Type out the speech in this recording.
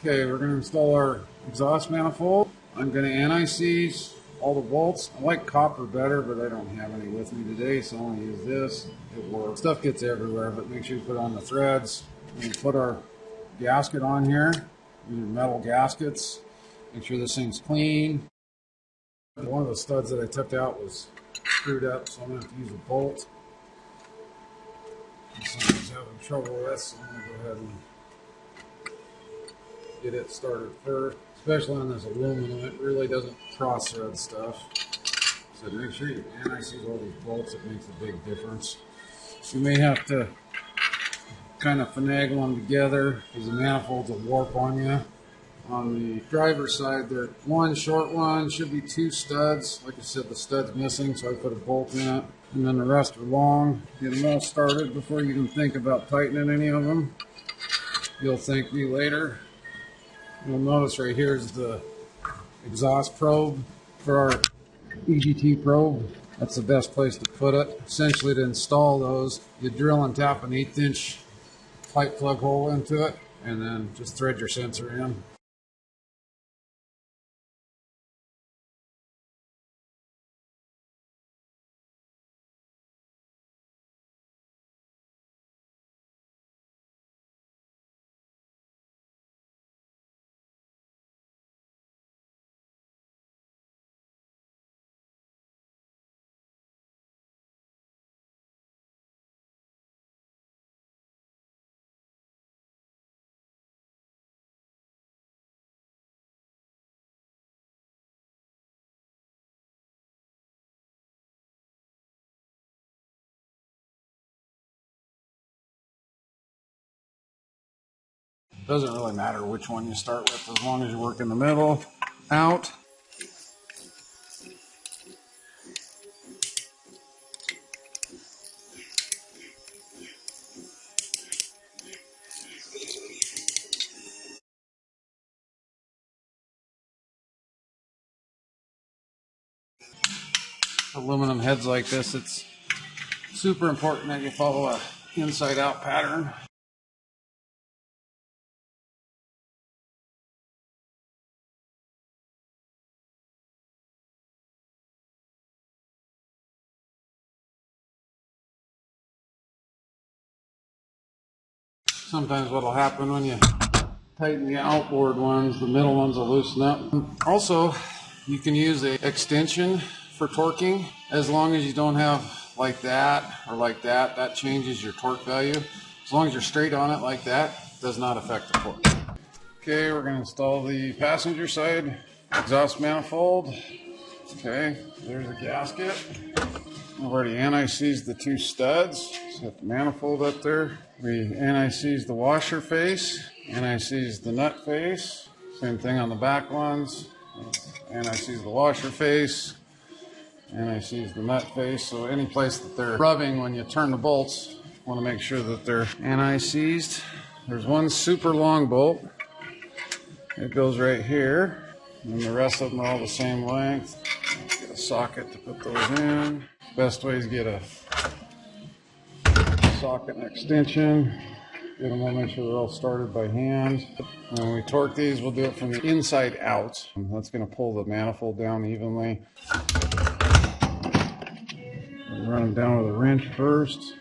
Okay, we're going to install our exhaust manifold. I'm going to anti-seize all the bolts. I like copper better, but I don't have any with me today, so I'm going to use this. It works. Stuff gets everywhere, but make sure you put on the threads. We're going to put our gasket on here. These are metal gaskets. Make sure this thing's clean. One of the studs that I took out was screwed up, so I'm going to have to use a bolt. Someone's having trouble with this, so I'm going to go ahead and get it started first, especially on this aluminum. It really doesn't cross thread stuff. So make sure you anti-seize all these bolts. It makes a big difference. You may have to kind of finagle them together because the manifolds will warp on you. On the driver's side, there's one short one, should be 2 studs. Like I said, the stud's missing, so I put a bolt in it. And then the rest are long. Get them all started before you can think about tightening any of them. You'll thank me later. You'll notice right here is the exhaust probe for our EGT probe. That's the best place to put it. Essentially, to install those, you drill and tap an 1/8 inch pipe plug hole into it, and then just thread your sensor in. Doesn't really matter which one you start with as long as you work in the middle, out. Aluminum heads like this, it's super important that you follow a inside out pattern. Sometimes what'll happen when you tighten the outboard ones, the middle ones will loosen up. Also, you can use an extension for torquing. As long as you don't have like that or like that, that changes your torque value. As long as you're straight on it like that, it does not affect the torque. Okay, we're going to install the passenger side exhaust manifold. Okay, there's the gasket. I've already anti-seized the 2 studs. Set the manifold up there. We anti-seized the washer face, anti-seized the nut face. Same thing on the back ones. Anti-seized the washer face, anti-seized the nut face. So any place that they're rubbing when you turn the bolts, you want to make sure that they're anti-seized. There's one super long bolt. It goes right here, and the rest of them are all the same length. Let's get a socket to put those in. Best way is get a socket and extension. Get them all, make sure they're all started by hand. When we torque these, we'll do it from the inside out. That's going to pull the manifold down evenly. Run them down with a wrench first.